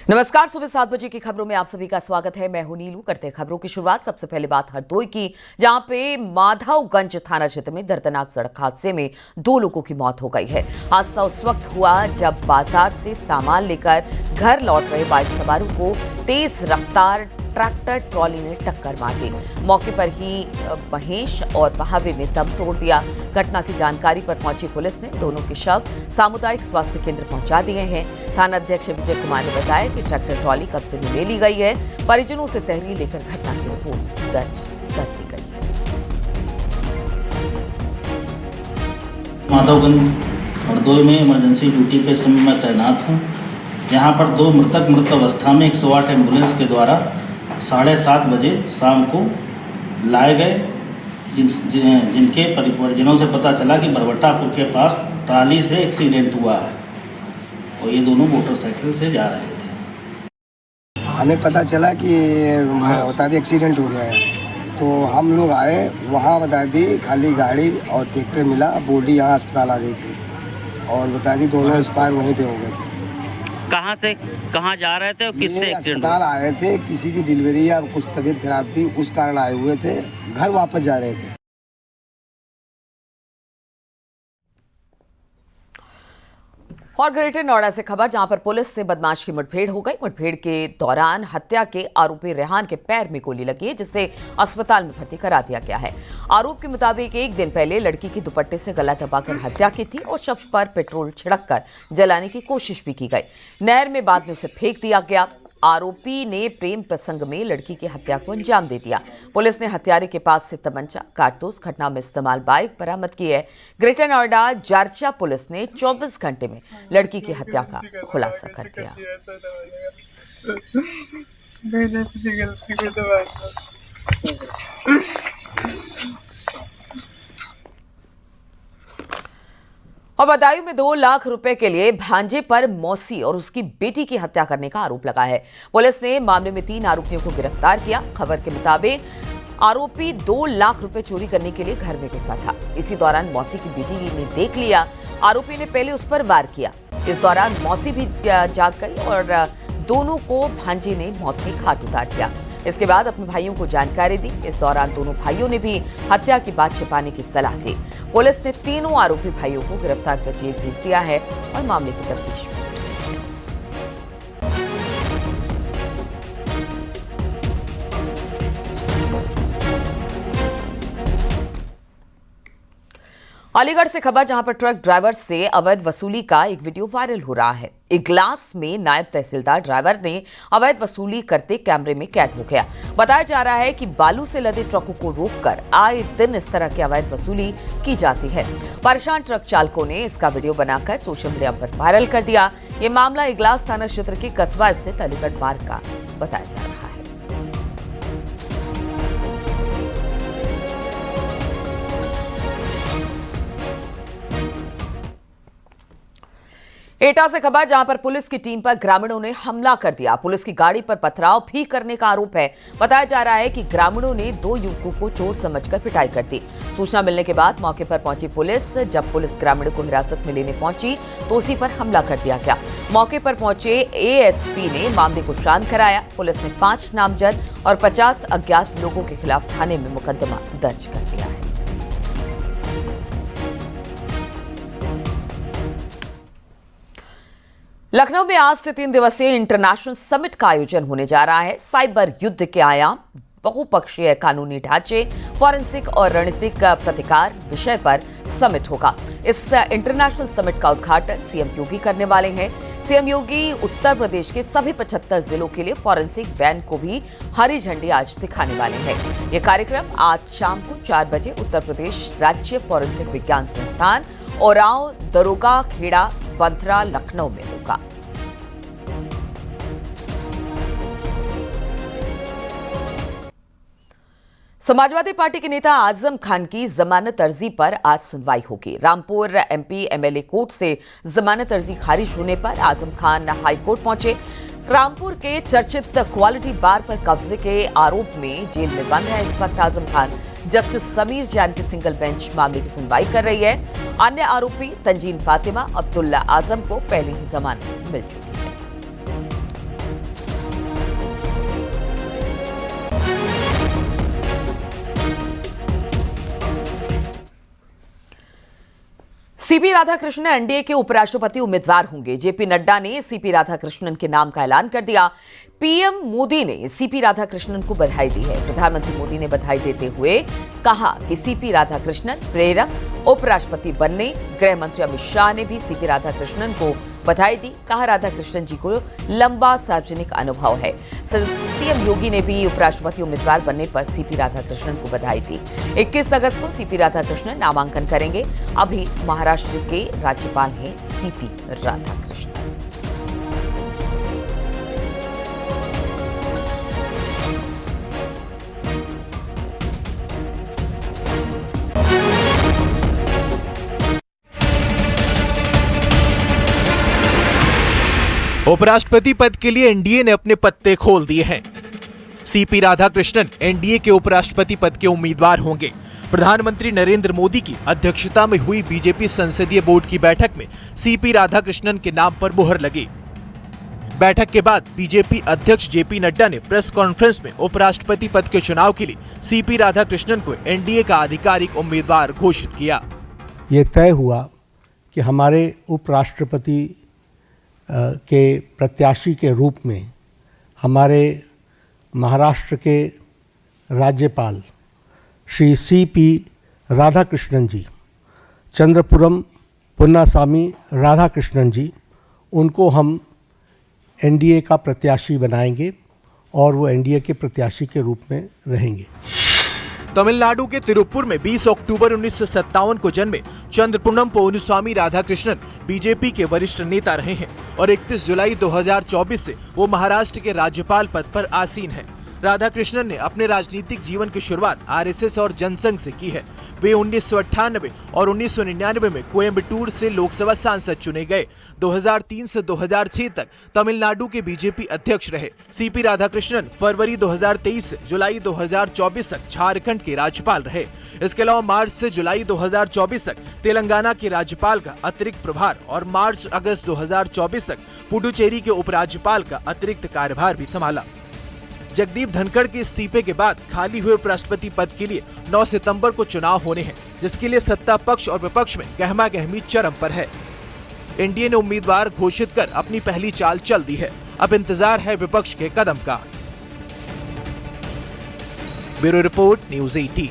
नमस्कार। सुबह 7 बजे की खबरों में आप सभी का स्वागत है। मैं हूं नीलू। करते हैं खबरों की शुरुआत। सबसे पहले बात हरदोई की, जहां पे माधवगंज थाना क्षेत्र में दर्दनाक सड़क हादसे में 2 लोगों की मौत हो गई है। हादसा उस वक्त हुआ जब बाजार से सामान लेकर घर लौट रहे बाइक सवारों को तेज रफ्तार ट्रैक्टर ट्रॉली ने टक्कर मार दी। मौके पर ही महेश और महावीर ने दम तोड़ दिया। घटना की जानकारी पर पहुंची पुलिस ने दोनों के शव सामुदायिक स्वास्थ्य केंद्र पहुंचा दिए हैं। थाना अध्यक्ष विजय कुमार ने बताया कि ट्रैक्टर ट्रॉली कब्जे में ले ली गई है। परिजनों से तहरीर लेकर घटना की रिपोर्ट दर्ज कर दी गई है। माधवगंज हरदोई में इमरजेंसी ड्यूटी पे समय मैं तैनात हूँ। यहाँ पर 2 मृत अवस्था में 108 एम्बुलेंस के द्वारा 7:30 बजे शाम को लाए गए, जिनके परिजनों से पता चला कि बरबट्टापुर के पास ट्राली से एक्सीडेंट हुआ है और ये दोनों मोटरसाइकिल से जा रहे थे। हमें पता चला कि बता दी एक्सीडेंट हो गया है, तो हम लोग आए वहाँ। बता दी खाली गाड़ी और ट्रैक्टर मिला, बॉडी यहाँ अस्पताल आ गई थी और बता दी दोनों एक्सपायर वहीं पे हो गए थे। कहाँ से कहाँ जा रहे थे और किससे एक्सीडेंट हुआ? अस्पताल आए थे, किसी की डिलीवरी या कुछ तबीयत खराब थी, उस कारण आए हुए थे। घर वापस जा रहे थे। और ग्रेटर नोएडा से खबर, जहां पर पुलिस से बदमाश की मुठभेड़ हो गई। मुठभेड़ के दौरान हत्या के आरोपी रेहान के पैर में गोली लगी है, जिसे अस्पताल में भर्ती करा दिया गया है। आरोप के मुताबिक 1 दिन पहले लड़की की दुपट्टे से गला दबाकर हत्या की थी और शव पर पेट्रोल छिड़ककर जलाने की कोशिश भी की गई। नहर में बाद में उसे फेंक दिया गया। आरोपी ने प्रेम प्रसंग में लड़की की हत्या को अंजाम दे दिया। पुलिस ने हत्यारे के पास से तमंचा, कारतूस, घटना में इस्तेमाल बाइक बरामद की है। ग्रेटर नोएडा जारचा पुलिस ने 24 घंटे में लड़की की हत्या का खुलासा कर दिया। और बदायूं में 2 लाख रुपए के लिए भांजे पर मौसी और उसकी बेटी की हत्या करने का आरोप लगा है। पुलिस ने मामले में 3 आरोपियों को गिरफ्तार किया। खबर के मुताबिक आरोपी 2 लाख रुपए चोरी करने के लिए घर में घुसा था। इसी दौरान मौसी की बेटी ने देख लिया। आरोपी ने पहले उस पर वार किया। इस दौरान मौसी भी जाग गई और दोनों को भांजे ने मौत के घाट उतार दिया। इसके बाद अपने भाइयों को जानकारी दी। इस दौरान दोनों भाइयों ने भी हत्या की बात छिपाने की सलाह दी। पुलिस ने तीनों आरोपी भाइयों को गिरफ्तार कर जेल भेज दिया है और मामले की तफ्तीश शुरू की है। अलीगढ़ से खबर, जहां पर ट्रक ड्राइवर से अवैध वसूली का एक वीडियो वायरल हो रहा है। इगलास में नायब तहसीलदार ड्राइवर ने अवैध वसूली करते कैमरे में कैद हो गया। बताया जा रहा है कि बालू से लदे ट्रकों को रोककर आए दिन इस तरह की अवैध वसूली की जाती है। परेशान ट्रक चालकों ने इसका वीडियो बनाकर सोशल मीडिया पर वायरल कर दिया। ये मामला इगलास थाना क्षेत्र के कस्बा स्थित अलीगढ़ मार्ग का बताया जा रहा है। एटा से खबर, जहां पर पुलिस की टीम पर ग्रामीणों ने हमला कर दिया। पुलिस की गाड़ी पर पथराव भी करने का आरोप है। बताया जा रहा है कि ग्रामीणों ने 2 युवकों को चोर समझकर पिटाई कर दी। सूचना मिलने के बाद मौके पर पहुंची पुलिस। जब पुलिस ग्रामीणों को हिरासत में लेने पहुंची तो उसी पर हमला कर दिया गया। मौके पर पहुंचे एएसपी ने मामले को शांत कराया। पुलिस ने 5 नामजद और 50 अज्ञात लोगों के खिलाफ थाने में मुकदमा दर्ज कर दिया है। लखनऊ में आज से 3 दिवसीय इंटरनेशनल समिट का आयोजन होने जा रहा है। साइबर युद्ध के आयाम, बहुपक्षीय कानूनी ढांचे, फॉरेंसिक और रणनीतिक प्रतिकार विषय पर समिट होगा। इस इंटरनेशनल समिट का उद्घाटन सीएम योगी करने वाले हैं। सीएम योगी उत्तर प्रदेश के सभी 75 जिलों के लिए फॉरेंसिक वैन को भी हरी झंडी आज दिखाने वाले हैं। यह कार्यक्रम आज शाम को 4 बजे उत्तर प्रदेश राज्य फॉरेंसिक विज्ञान संस्थान, ओरांव, दरोगा खेड़ा, बंथरा, लखनऊ में होगा। समाजवादी पार्टी के नेता आजम खान की जमानत अर्जी पर आज सुनवाई होगी। रामपुर एमपी एमएलए कोर्ट से जमानत अर्जी खारिज होने पर आजम खान हाई कोर्ट पहुंचे। रामपुर के चर्चित क्वालिटी बार पर कब्जे के आरोप में जेल में बंद है। इस वक्त आजम खान जस्टिस समीर जैन की सिंगल बेंच मामले की सुनवाई कर रही है। अन्य आरोपी तंजीन फातिमा, अब्दुल्ला आजम को पहले ही जमानत मिल चुकी है। सीपी राधाकृष्णन एनडीए के उपराष्ट्रपति उम्मीदवार होंगे। जेपी नड्डा ने सीपी राधाकृष्णन के नाम का ऐलान कर दिया। पीएम मोदी ने सीपी राधाकृष्णन को बधाई दी है। प्रधानमंत्री मोदी ने बधाई देते हुए कहा कि सीपी राधाकृष्णन प्रेरक उपराष्ट्रपति बनने। गृह मंत्री अमित शाह ने भी सीपी राधाकृष्णन को बधाई दी। कहा राधाकृष्णन जी को लंबा सार्वजनिक अनुभव है। सीएम योगी ने भी उपराष्ट्रपति उम्मीदवार बनने पर सीपी राधाकृष्णन को बधाई दी। 21 अगस्त को सीपी राधाकृष्णन नामांकन करेंगे। अभी महाराष्ट्र के राज्यपाल हैं सीपी राधाकृष्णन। उपराष्ट्रपति पद के लिए एनडीए ने अपने पत्ते खोल दिए हैं। सीपी राधाकृष्णन एनडीए के उपराष्ट्रपति पद के उम्मीदवार होंगे। प्रधानमंत्री नरेंद्र मोदी की अध्यक्षता में हुई बीजेपी संसदीय बोर्ड की बैठक में सीपी राधाकृष्णन के नाम पर मुहर लगी। बैठक के बाद बीजेपी अध्यक्ष जेपी नड्डा ने प्रेस कॉन्फ्रेंस में उपराष्ट्रपति पद के चुनाव के लिए सीपी राधाकृष्णन को एनडीए का आधिकारिक उम्मीदवार घोषित किया। ये तय हुआ कि हमारे उपराष्ट्रपति के प्रत्याशी के रूप में हमारे महाराष्ट्र के राज्यपाल श्री सीपी राधाकृष्णन जी, चंद्रपुरम पुन्नास्वामी राधाकृष्णन जी, उनको हम एनडीए का प्रत्याशी बनाएंगे और वो एनडीए के प्रत्याशी के रूप में रहेंगे। तमिलनाडु के तिरुप्पुर में 20 अक्टूबर 1957 को जन्मे चंद्रपुरम पुन्नास्वामी राधाकृष्णन बीजेपी के वरिष्ठ नेता रहे हैं और 31 जुलाई 2024 से वो महाराष्ट्र के राज्यपाल पद पर आसीन हैं। राधाकृष्णन ने अपने राजनीतिक जीवन की शुरुआत आरएसएस और जनसंघ से की है। वे 1998 और 1999 में कोयम्बटूर से लोकसभा सांसद चुने गए। 2003 से 2006 तक तमिलनाडु के बीजेपी अध्यक्ष रहे। सीपी राधाकृष्णन फरवरी 2023 से जुलाई 2024 तक झारखंड के राज्यपाल रहे। इसके अलावा मार्च से जुलाई 2024 तक तेलंगाना के राज्यपाल का अतिरिक्त प्रभार और मार्च अगस्त 2024 तक पुडुचेरी के उपराज्यपाल का अतिरिक्त कार्यभार भी संभाला। जगदीप धनखड़ के इस्तीफे के बाद खाली हुए उपराष्ट्रपति पद के लिए 9 सितंबर को चुनाव होने हैं, जिसके लिए सत्ता पक्ष और विपक्ष में गहमागहमी चरम पर है। एनडीए ने उम्मीदवार घोषित कर अपनी पहली चाल चल दी है। अब इंतजार है विपक्ष के कदम का। Bureau report, news 18।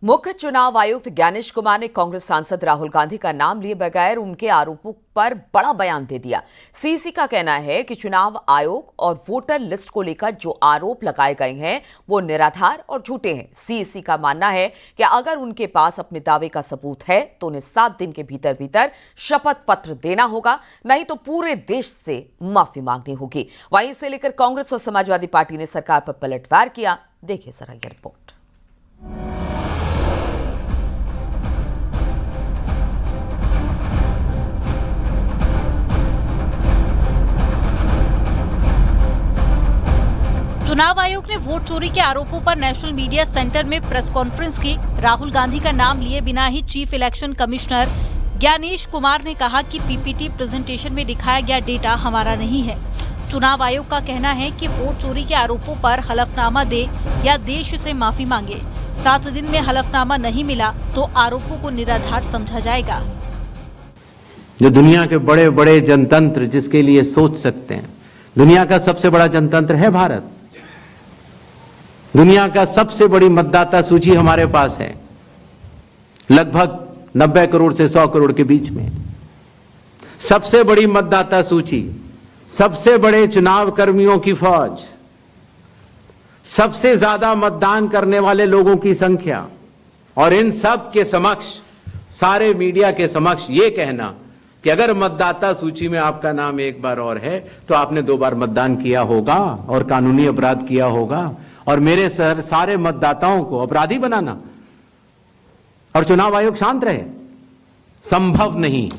मुख्य चुनाव आयुक्त ज्ञानेश कुमार ने कांग्रेस सांसद राहुल गांधी का नाम लिए बगैर उनके आरोपों पर बड़ा बयान दे दिया। सीईसी का कहना है कि चुनाव आयोग और वोटर लिस्ट को लेकर जो आरोप लगाए गए हैं वो निराधार और झूठे हैं। सीईसी का मानना है कि अगर उनके पास अपने दावे का सबूत है तो उन्हें 7 दिन के भीतर भीतर शपथ पत्र देना होगा, नहीं तो पूरे देश से माफी मांगनी होगी। वहीं इसे लेकर कांग्रेस और समाजवादी पार्टी ने सरकार पर पलटवार किया। देखिए जरा यह रिपोर्ट। चुनाव आयोग ने वोट चोरी के आरोपों पर नेशनल मीडिया सेंटर में प्रेस कॉन्फ्रेंस की। राहुल गांधी का नाम लिए बिना ही chief election commissioner Gyanesh Kumar ने कहा कि पीपीटी प्रेजेंटेशन में दिखाया गया डेटा हमारा नहीं है। चुनाव आयोग का कहना है कि वोट चोरी के आरोपों पर हलफनामा दे या देश से माफी मांगे। 7 दिन में हलफनामा नहीं मिला तो आरोपों को निराधार समझा जाएगा। जो दुनिया के बड़े बड़े जनतंत्र जिसके लिए सोच सकते हैं, दुनिया का सबसे बड़ा जनतंत्र है भारत। दुनिया का सबसे बड़ी मतदाता सूची हमारे पास है, लगभग 90 करोड़ से 100 करोड़ के बीच में। सबसे बड़ी मतदाता सूची, सबसे बड़े चुनाव कर्मियों की फौज, सबसे ज्यादा मतदान करने वाले लोगों की संख्या, और इन सब के समक्ष, सारे मीडिया के समक्ष ये कहना कि अगर मतदाता सूची में आपका नाम एक बार और है तो आपने 2 बार मतदान किया होगा और कानूनी अपराध किया होगा, और मेरे सारे मतदाताओं को अपराधी बनाना और चुनाव आयोग शांत रहे, संभव नहीं।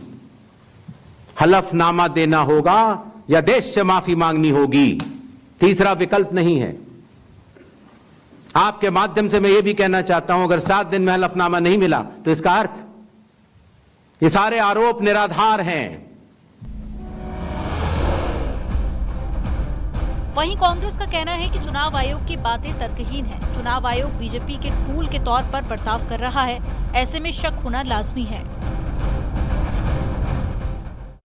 हलफनामा देना होगा या देश से माफी मांगनी होगी, तीसरा विकल्प नहीं है। आपके माध्यम से मैं यह भी कहना चाहता हूं, अगर 7 दिन में हलफनामा नहीं मिला तो इसका अर्थ ये सारे आरोप निराधार हैं। वहीं कांग्रेस का कहना है कि चुनाव आयोग की बातें तर्कहीन है। चुनाव आयोग बीजेपी के टूल के तौर पर बर्ताव कर रहा है, ऐसे में शक होना लाजमी है।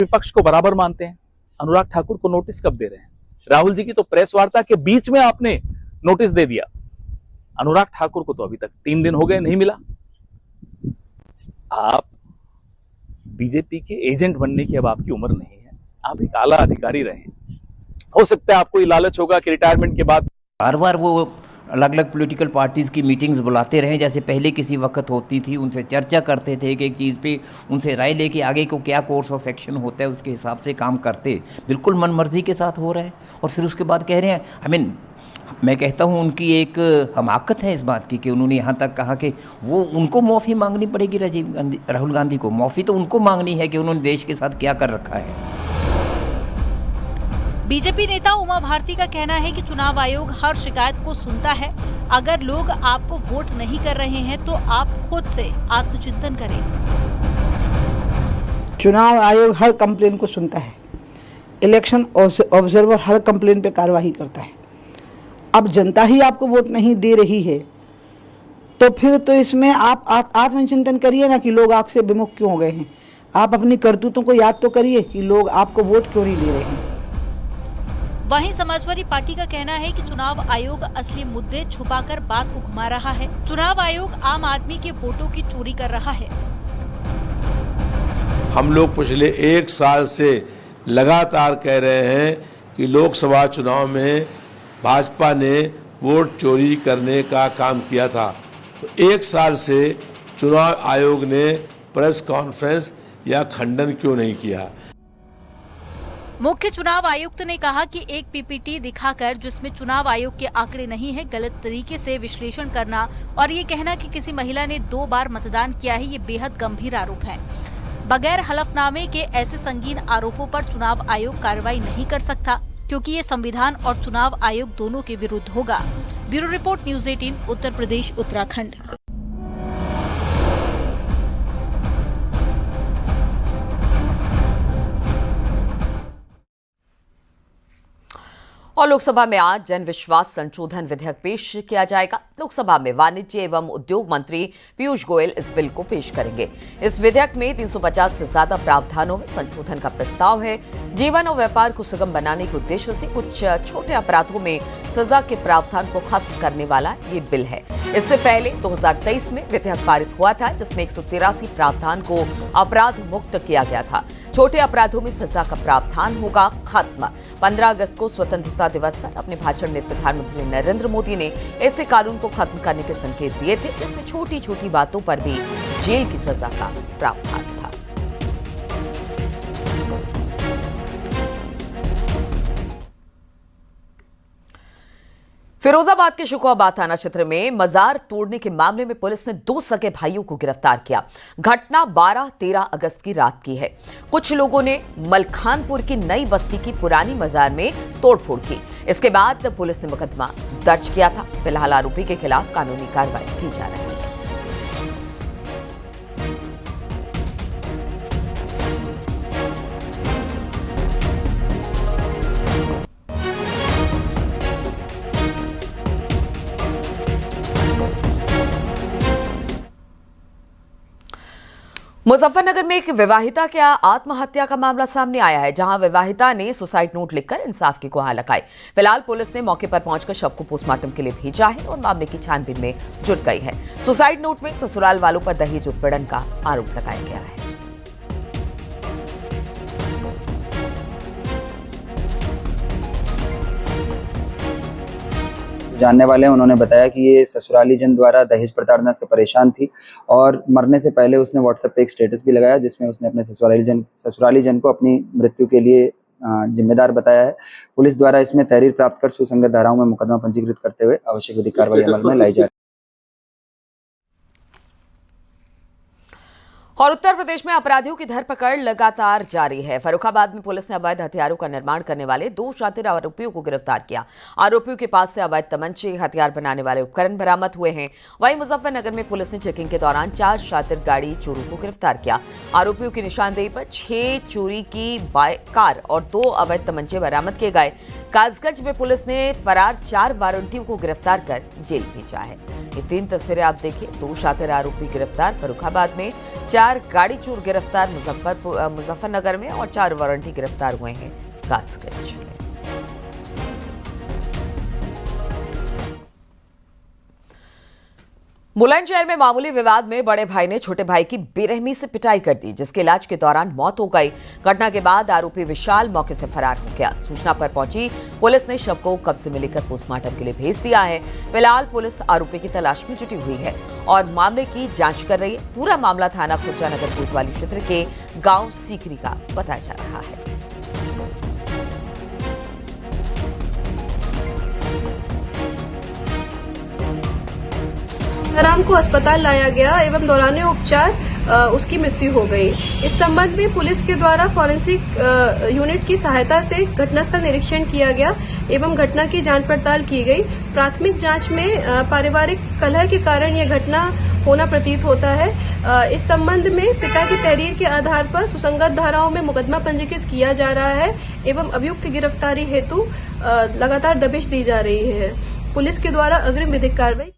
विपक्ष को बराबर मानते हैं, अनुराग ठाकुर को नोटिस कब दे रहे हैं? राहुल जी की तो प्रेस वार्ता के बीच में आपने नोटिस दे दिया। अनुराग ठाकुर को तो अभी तक 3 दिन हो गए, नहीं मिला। आप बीजेपी के एजेंट बनने की अब आपकी उम्र नहीं है, आप एक आला अधिकारी रहे। हो सकता है आपको ये लालच होगा कि रिटायरमेंट के बाद हर बार वो अलग अलग पॉलिटिकल पार्टीज़ की मीटिंग्स बुलाते रहे, जैसे पहले किसी वक्त होती थी, उनसे चर्चा करते थे एक एक चीज़ पे, उनसे राय लेके आगे को क्या कोर्स ऑफ एक्शन होता है उसके हिसाब से काम करते। बिल्कुल मनमर्जी के साथ हो रहा है और फिर उसके बाद कह रहे हैं मैं कहता हूँ उनकी एक हमाकत है इस बात की कि उन्होंने यहाँ तक कहा कि वो उनको माफ़ी मांगनी पड़ेगी राहुल गांधी को। माफ़ी तो उनको मांगनी है कि उन्होंने देश के साथ क्या कर रखा है। बीजेपी नेता उमा भारती का कहना है कि चुनाव आयोग हर शिकायत को सुनता है। अगर लोग आपको वोट नहीं कर रहे हैं तो आप खुद से आत्मचिंतन करें। चुनाव आयोग हर कंप्लेन को सुनता है, इलेक्शन ऑब्जर्वर हर कंप्लेन पे कार्रवाई करता है। अब जनता ही आपको वोट नहीं दे रही है तो फिर तो इसमें आप आत्मचिंतन करिए ना कि लोग आपसे विमुख क्यों हो गए हैं। आप अपनी करतूतों को याद तो करिए कि लोग आपको वोट क्यों नहीं दे रहे हैं। वहीं समाजवादी पार्टी का कहना है कि चुनाव आयोग असली मुद्दे छुपाकर बात को घुमा रहा है। चुनाव आयोग आम आदमी के वोटों की चोरी कर रहा है। हम लोग पिछले 1 साल से लगातार कह रहे हैं कि लोकसभा चुनाव में भाजपा ने वोट चोरी करने का काम किया था। तो 1 साल से चुनाव आयोग ने प्रेस कॉन्फ्रेंस या खंडन क्यों नहीं किया? मुख्य चुनाव आयुक्त ने कहा कि एक पीपीटी दिखाकर जिसमें चुनाव आयोग के आंकड़े नहीं है, गलत तरीके से विश्लेषण करना और ये कहना कि किसी महिला ने 2 बार मतदान किया है, ये बेहद गंभीर आरोप है। बगैर हलफनामे के ऐसे संगीन आरोपों पर चुनाव आयोग कार्रवाई नहीं कर सकता क्योंकि ये संविधान और चुनाव आयोग दोनों के विरुद्ध होगा। Bureau report, news 18, Uttar Pradesh, Uttarakhand. और लोकसभा में आज जन विश्वास संशोधन विधेयक पेश किया जाएगा। लोकसभा में वाणिज्य एवं उद्योग मंत्री पीयूष गोयल इस बिल को पेश करेंगे। इस विधेयक में 350 से ज्यादा प्रावधानों में संशोधन का प्रस्ताव है। जीवन और व्यापार को सुगम बनाने के उद्देश्य से कुछ छोटे अपराधों में सजा के प्रावधान को खत्म करने वाला ये बिल है। इससे पहले 2023 में विधेयक पारित हुआ था जिसमें 183 प्रावधान को अपराध मुक्त किया गया था। छोटे अपराधों में सजा का प्रावधान होगा खत्म। 15 अगस्त को स्वतंत्रता दिवस पर अपने भाषण में प्रधानमंत्री नरेंद्र मोदी ने ऐसे कानून को खत्म करने के संकेत दिए थे जिसमें छोटी छोटी बातों पर भी जेल की सजा का प्रावधान था। फिरोजाबाद के शुकोहाबाद थाना क्षेत्र में मजार तोड़ने के मामले में पुलिस ने 2 सगे भाइयों को गिरफ्तार किया। घटना 12-13 अगस्त की रात की है। कुछ लोगों ने मलखानपुर की नई बस्ती की पुरानी मजार में तोड़फोड़ की। इसके बाद पुलिस ने मुकदमा दर्ज किया था। फिलहाल आरोपी के खिलाफ कानूनी कार्रवाई की जा रही है। मुजफ्फरनगर में एक विवाहिता के आत्महत्या का मामला सामने आया है, जहां विवाहिता ने सुसाइड नोट लिखकर इंसाफ की गुहार लगाई। फिलहाल पुलिस ने मौके पर पहुंचकर शव को पोस्टमार्टम के लिए भेजा है और मामले की छानबीन में जुट गई है। सुसाइड नोट में ससुराल वालों पर दहेज उत्पीड़न का आरोप लगाया गया है। जानने वाले हैं, उन्होंने बताया कि ये ससुराली जन द्वारा दहेज प्रताड़ना से परेशान थी और मरने से पहले उसने व्हाट्सएप पे एक स्टेटस भी लगाया जिसमें उसने अपने ससुराली जन को अपनी मृत्यु के लिए जिम्मेदार बताया है। पुलिस द्वारा इसमें तहरीर प्राप्त कर सुसंगत धाराओं में मुकदमा पंजीकृत करते हुए आवश्यक विधिक कार्रवाई अमल में लाई जा रही है। और उत्तर प्रदेश में अपराधियों की धरपकड़ लगातार जारी है। फर्रुखाबाद में पुलिस ने अवैध हथियारों का निर्माण करने वाले 2 शातिर आरोपियों को गिरफ्तार किया। आरोपियों के पास से अवैध तमंचे, हथियार बनाने वाले उपकरण बरामद हुए हैं। वहीं मुजफ्फरनगर में पुलिस ने चेकिंग के दौरान 4 शातिर गाड़ी चोरों को गिरफ्तार किया। आरोपियों की निशानदेही पर 6 चोरी की कार और 2 अवैध तमंचे बरामद किए गए। कासगंज में पुलिस ने फरार 4 वारंटियों को गिरफ्तार कर जेल भेजा है। ये 3 तस्वीरें आप देखिए। 2 शातिर आरोपी गिरफ्तार फर्रुखाबाद में, 4 गाड़ी चोर गिरफ्तार मुजफ्फरनगर में और 4 वारंटी गिरफ्तार हुए हैं कासगंज में। बुलंदशहर में मामूली विवाद में बड़े भाई ने छोटे भाई की बेरहमी से पिटाई कर दी, जिसके इलाज के दौरान मौत हो गई। घटना के बाद आरोपी विशाल मौके से फरार हो गया। सूचना पर पहुंची पुलिस ने शव को कब्जे में लेकर पोस्टमार्टम के लिए भेज दिया है। फिलहाल पुलिस आरोपी की तलाश में जुटी हुई है और मामले की जांच कर रही है। पूरा मामला थाना खुर्जानगर कोतवाली क्षेत्र के गांव सीकरी का बताया जा रहा है। राम को अस्पताल लाया गया एवं दौरान उपचार उसकी मृत्यु हो गई। इस संबंध में पुलिस के द्वारा फॉरेंसिक यूनिट की सहायता से घटनास्थल निरीक्षण किया गया एवं घटना की जांच पड़ताल की गई। प्राथमिक जांच में पारिवारिक कलह के कारण यह घटना होना प्रतीत होता है। इस संबंध में पिता की तहरीर के आधार पर सुसंगत धाराओं में मुकदमा पंजीकृत किया जा रहा है एवं अभियुक्त गिरफ्तारी हेतु लगातार दबिश दी जा रही है। पुलिस के द्वारा अग्रिम विधिक कार्रवाई।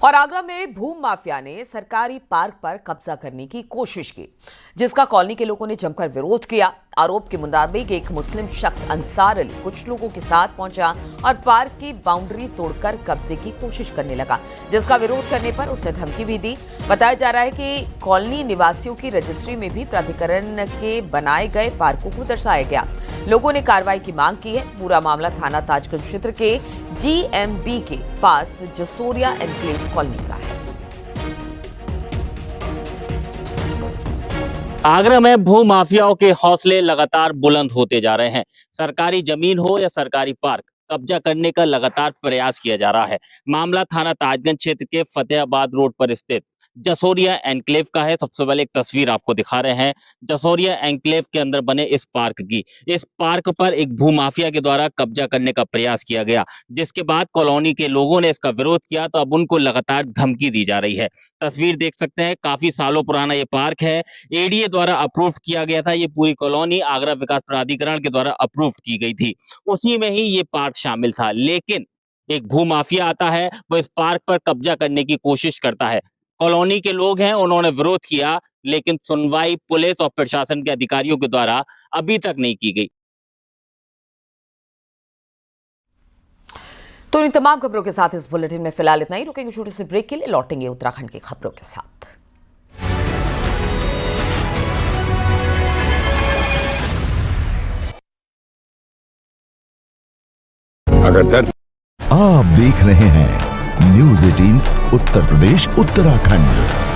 और आगरा में भूम माफिया ने सरकारी पार्क पर कब्जा करने की कोशिश की, जिसका कॉलोनी के लोगों ने जमकर विरोध किया। आरोप के मुताबिक एक मुस्लिम शख्स अंसार अली कुछ लोगों के साथ पहुंचा और पार्क की बाउंड्री तोड़कर कब्जे की कोशिश करने लगा, जिसका विरोध करने पर उसने धमकी भी दी। बताया जा रहा है कि कॉलोनी निवासियों की रजिस्ट्री में भी प्राधिकरण के बनाए गए पार्कों को दर्शाया गया। लोगों ने कार्रवाई की मांग की है। पूरा मामला थाना ताजगंज क्षेत्र के GMB के पास जसोरिया एनक्लेव कॉलोनी का है। आगरा में भू माफियाओं के हौसले लगातार बुलंद होते जा रहे हैं। सरकारी जमीन हो या सरकारी पार्क, कब्जा करने का लगातार प्रयास किया जा रहा है। मामला थाना ताजगंज क्षेत्र के फतेहाबाद रोड पर स्थित जसोरिया एनक्लेव का है। सबसे पहले एक तस्वीर आपको दिखा रहे हैं जसोरिया एनक्लेव के अंदर बने इस पार्क की। इस पार्क पर एक भूमाफिया के द्वारा कब्जा करने का प्रयास किया गया, जिसके बाद कॉलोनी के लोगों ने इसका विरोध किया, तो अब उनको लगातार धमकी दी जा रही है। तस्वीर देख सकते हैं, काफी सालों पुराना ये पार्क है। ADA द्वारा अप्रूव किया गया था। ये पूरी कॉलोनी आगरा विकास प्राधिकरण के द्वारा अप्रूव की गई थी, उसी में ही ये पार्क शामिल था। लेकिन एक भूमाफिया आता है, वो इस पार्क पर कब्जा करने की कोशिश करता है। कॉलोनी के लोग हैं, उन्होंने विरोध किया, लेकिन सुनवाई पुलिस और प्रशासन के अधिकारियों के द्वारा अभी तक नहीं की गई। तो इन तमाम खबरों के साथ इस बुलेटिन में फिलहाल इतना ही। रुकेंगे छोटे से ब्रेक के लिए, लौटेंगे उत्तराखंड की खबरों के साथ। अगर आप देख रहे हैं News 18 उत्तर प्रदेश उत्तराखंड।